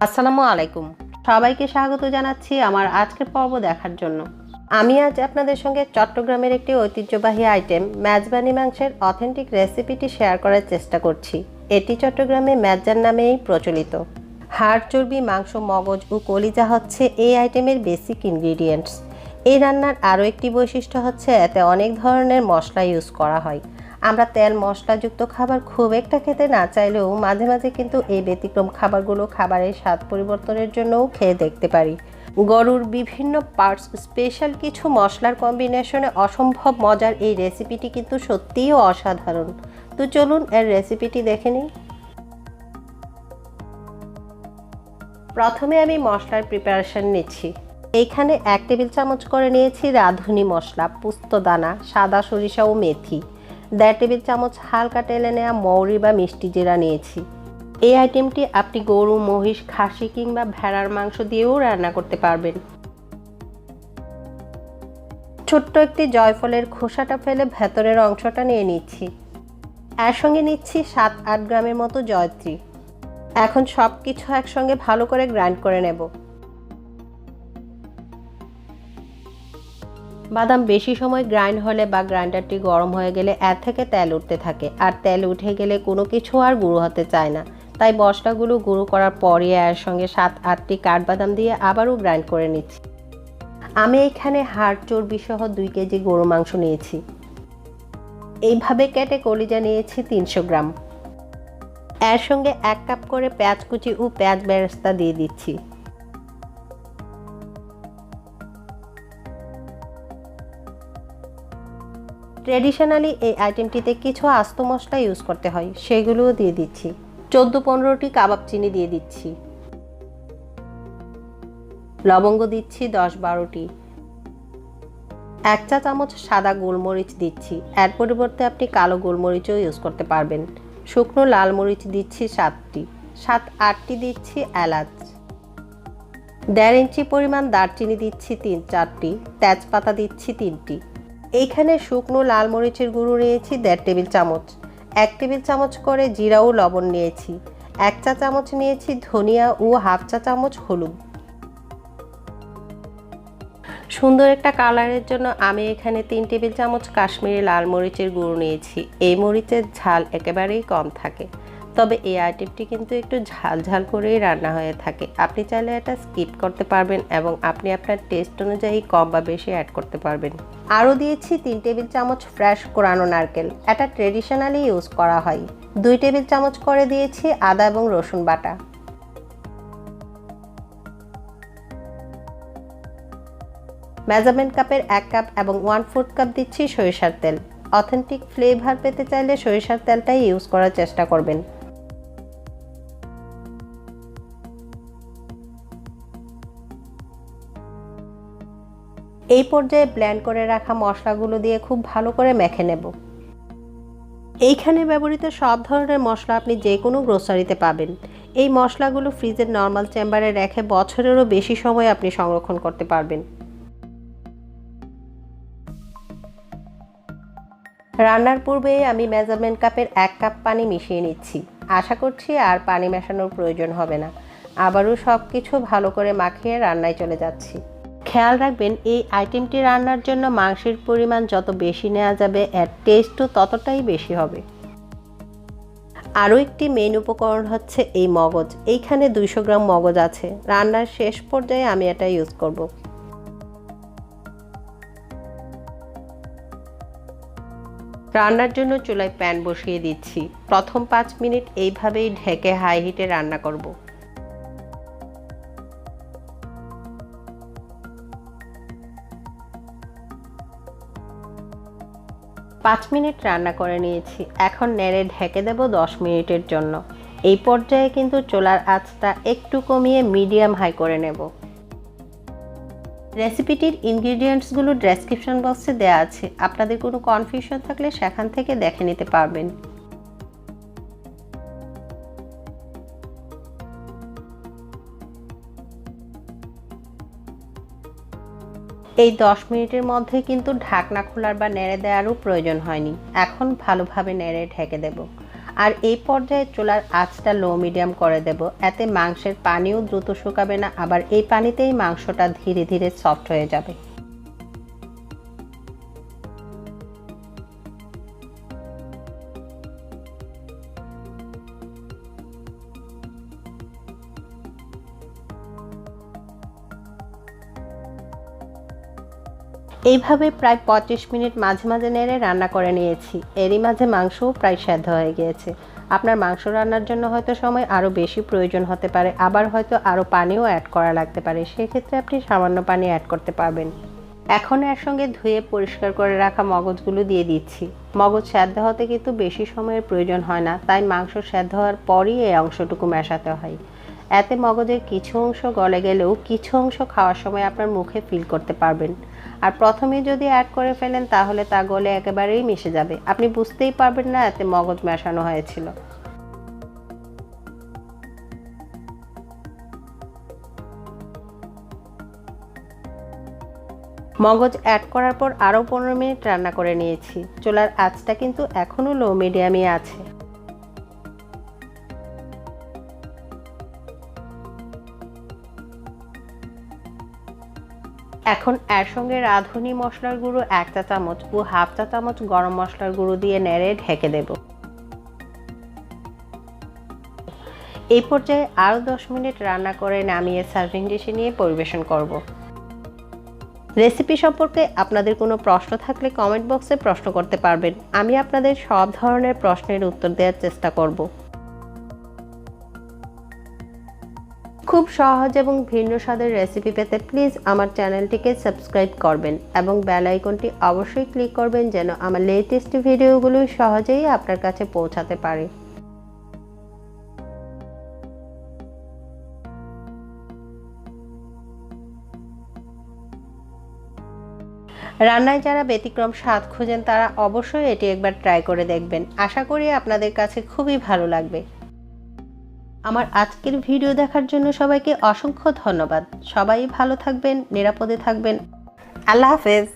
আসসালামু আলাইকুম, সবাইকে স্বাগত জানাচ্ছি আমার আজকের পর্ব দেখার জন্য। আমি আজ আপনাদের সঙ্গে চট্টগ্রামের একটি ঐতিহ্যবাহী আইটেম মেজবানি মাংসের অথেন্টিক রেসিপিটি শেয়ার করার চেষ্টা করছি। এটি চট্টগ্রামে মেজবান নামেই প্রচলিত। হাড়, চর্বি, মাংস, মগজ ও কলিজা হচ্ছে এই আইটেমের বেসিক ইনগ্রিডিয়েন্টস। এই রান্নার আরও একটি বৈশিষ্ট্য হচ্ছে এতে অনেক ধরনের মশলা ইউজ করা হয়। আমরা তেল মশলাযুক্ত খাবার খুব একটা খেতে না চাইলেও মাঝে মাঝে কিন্তু এই ব্যতিক্রম খাবারগুলো খাবারের স্বাদ পরিবর্তনের জন্যও খেয়ে দেখতে পারি। গরুর বিভিন্ন পার্টস স্পেশাল কিছু মশলার কম্বিনেশনে অসম্ভব মজার এই রেসিপিটি কিন্তু সত্যিই অসাধারণ। তো চলুন এর রেসিপিটি দেখে নিই। প্রথমে আমি মশলার প্রিপারেশন নিচ্ছি। এইখানে 1 টেবিল চামচ করে নিয়েছি রাঁধুনি মশলা, পোস্তদানা, সাদা সরিষা ও মেথি। 1.5 টেবিল চামচ হালকা তেলে নেওয়া মৌরি বা মিষ্টি জিরা নিয়েছি। এই আইটেমটি আপনি গরু, মহিষ, খাসি কিংবা ভেড়ার মাংস দিয়েও রান্না করতে পারবেন। ছোট্ট একটি জয়ফলের খোসাটা ফেলে ভেতরের অংশটা নিয়ে নিচ্ছি। এর সঙ্গে নিচ্ছি 7-8 গ্রামের মতো জয়ত্রী। এখন সব কিছু একসঙ্গে ভালো করে গ্রাইন্ড করে নেব। বাদাম বেশি সময় গ্রাইন্ড হলে বা গ্রাইন্ডারটি গরম হয়ে গেলে এর থেকে তেল উঠতে থাকে, আর তেল উঠে গেলে কোনো কিছু আর গুঁড়ো হতে চায় না। তাই মশলাগুলো গুঁড়ো করার পরই এর সঙ্গে 7-8টি কাঠবাদাম দিয়ে আবারও গ্রাইন্ড করে নিচ্ছি। আমি এখানে হাড়, চর্বি সহ 2 কেজি গরু মাংস নিয়েছি। এইভাবে কেটে কলিজা নিয়েছি 300 গ্রাম। এর সঙ্গে 1 কাপ করে পেঁয়াজ কুচি ও পেঁয়াজ বেরেস্তা দিয়ে দিচ্ছি। ট্রেডিশনালি এই আইটেমটিতে কিছু আস্ত মশলা ইউজ করতে হয়, সেগুলোও দিয়ে দিচ্ছি। 14-15টি কাবাব চিনি দিয়ে দিচ্ছি। লবঙ্গ দিচ্ছি 10-12টি। 1 চা চামচ সাদা গোলমরিচ দিচ্ছি। এর পরিবর্তে আপনি কালো গোলমরিচও ইউজ করতে পারবেন। শুকনো লাল মরিচ দিচ্ছি 7টি। 7-8টি দিচ্ছি এলাচ। 1.5 ইঞ্চি পরিমাণ দারচিনি দিচ্ছি 3-4টি। তেজপাতা দিচ্ছি 3টি। এইখানে শুকনো লাল মরিচের গুঁড়ো নিয়েছি 1.5 টেবিল চামচ। 1 টেবিল চামচ করে জিরা ও লবণ নিয়েছি। 1 চা চামচ নিয়েছি ধনিয়া ও 1/2 চা চামচ হলুদ। সুন্দর একটা কালারের জন্য আমি এখানে 3 টেবিল চামচ কাশ্মীরি লাল মরিচের গুঁড়ো নিয়েছি। এই মরিচের ঝাল একেবারেই কম থাকে, তবে এই আইটেমটি কিন্তু একটু ঝাল ঝাল করেই রান্না হয়ে থাকে। আপনি চাইলে এটা স্কিপ করতে পারবেন এবং আপনি আপনার টেস্ট অনুযায়ী কম বা বেশি অ্যাড করতে পারবেন। আরও দিয়েছি 3 টেবিল চামচ ফ্রেশ কোরানো নারকেল। এটা ট্রেডিশনালি ইউজ করা হয়। 2 টেবিল চামচ করে দিয়েছি আদা এবং রসুন বাটা। মেজারমেন্ট কাপের 1 কাপ এবং 1/4 কাপ দিচ্ছি সরিষার তেল। অথেন্টিক ফ্লেভার পেতে চাইলে সরিষার তেলটাই ইউজ করার চেষ্টা করবেন। এই পর্যায়ে ব্লেন্ড করে রাখা মশলাগুলো দিয়ে খুব ভালো করে মেখে নেব। এইখানে ব্যবহৃত সব ধরনের মশলা আপনি যে কোনো গ্রোসারিতে পাবেন। এই মশলাগুলো ফ্রিজের নর্মাল চেম্বারে রেখে বছরেরও বেশি সময় আপনি সংরক্ষণ করতে পারবেন। রান্নার পূর্বেই আমি মেজারমেন্ট কাপের 1 কাপ পানি মিশিয়ে নিচ্ছি। আশা করছি আর পানি মেশানোর প্রয়োজন হবে না। আবারও সব কিছু ভালো করে মাখিয়ে রান্নায় চলে যাচ্ছি। খেয়াল রাখবেন, এই আইটেমটি রান্নার জন্য মাংসের পরিমাণ যত বেশি নেওয়া যাবে এর টেস্টও ততটাই বেশি হবে। আরও একটি মেইন উপকরণ হচ্ছে এই মগজ। এইখানে 200 গ্রাম মগজ আছে। রান্নার শেষ পর্যায়ে আমি এটা ইউজ করব। রান্নার জন্য চুলায় প্যান বসিয়ে দিচ্ছি। প্রথম 5 মিনিট এইভাবেই ঢেকে হাই হিটে রান্না করব। 5 মিনিট রান্না করে নিয়েছি। এখন নেড়ে ঢেকে দেব 10 মিনিটের জন্য। এই পর্যায়ে কিন্তু চুলার আঁচটা একটু কমিয়ে মিডিয়াম হাই করে নেব। রেসিপিটির ইনগ্রিডিয়েন্টসগুলো ডেসক্রিপশন বক্সে দেওয়া আছে। আপনাদের কোনো কনফিউশন থাকলে সেখান থেকে দেখে নিতে পারবেন। এই 10 মিনিটের মধ্যে কিন্তু ঢাকনা খোলার বা নেড়ে দেওয়ারও প্রয়োজন হয়নি। এখন ভালোভাবে নেড়ে ঢেকে দেব। আর এই পর্যায়ে চুলার আঁচটা লো মিডিয়াম করে দেব, এতে মাংসের পানিও দ্রুত শুকাবে না, আবার এই পানিতেই মাংসটা ধীরে ধীরে সফট হয়ে যাবে। এইভাবে প্রায় 25 মিনিট মাঝে মাঝে নেড়ে রান্না করে নিয়েছি। এরই মাঝে মাংসও প্রায় সেদ্ধ হয়ে গিয়েছে। আপনার মাংস রান্নার জন্য হয়তো সময় আরও বেশি প্রয়োজন হতে পারে, আবার হয়তো আরও পানিও অ্যাড করা লাগতে পারে, সেক্ষেত্রে আপনি সামান্য পানি অ্যাড করতে পারবেন। এখন এর সঙ্গে ধুয়ে পরিষ্কার করে রাখা মগজগুলো দিয়ে দিচ্ছি। মগজ সেদ্ধ হতে কিন্তু বেশি সময়ের প্রয়োজন হয় না, তাই মাংস সেদ্ধ হওয়ার পরই এই অংশটুকু মেশাতে হয়। এতে মগজের কিছু অংশ গলে গেলেও কিছু অংশ খাওয়ার সময় আপনার মুখে ফিল করতে পারবেন। আর প্রথমেই যদি অ্যাড করে ফেলেন তাহলে তা গলে একেবারেই মিশে যাবে, আপনি বুঝতেই পারবেন না এতে মগজ মেশানো হয়েছিল। মগজ অ্যাড করার পর আরও 15 মিনিট রান্না করে নিয়েছি। চুলার আঁচটা কিন্তু এখনও লো মিডিয়ামই আছে। এখন এর সঙ্গে রাঁধুনি মশলার গুঁড়ো 1 চা চামচ ও হাফ চা চামচ গরম মশলার গুঁড়ো দিয়ে নেড়ে ঢেকে দেব। এই পর্যায়ে আরও 10 মিনিট রান্না করে নামিয়ে সার্ভিং ডিশে নিয়ে পরিবেশন করব। রেসিপি সম্পর্কে আপনাদের কোনো প্রশ্ন থাকলে কমেন্ট বক্সে প্রশ্ন করতে পারবেন, আমি আপনাদের সব ধরনের প্রশ্নের উত্তর দেওয়ার চেষ্টা করব। খুব সহজ এবং ভিন্ন স্বাদের রেসিপি পেতে প্লিজ আমার চ্যানেলটিকে সাবস্ক্রাইব করবেন এবং বেল আইকনটি অবশ্যই ক্লিক করবেন যেন আমার লেটেস্ট ভিডিওগুলো সহজেই আপনার কাছে পৌঁছাতে পারে। রান্নায় যারা ব্যতিক্রম স্বাদ খোঁজেন তারা অবশ্যই এটি একবার ট্রাই করে দেখবেন, আশা করি আপনাদের কাছে খুবই ভালো লাগবে। আমার আজকের ভিডিও দেখার জন্য সবাইকে অসংখ্য ধন্যবাদ। সবাই ভালো থাকবেন, নিরাপদে থাকবেন। আল্লাহ হাফেজ।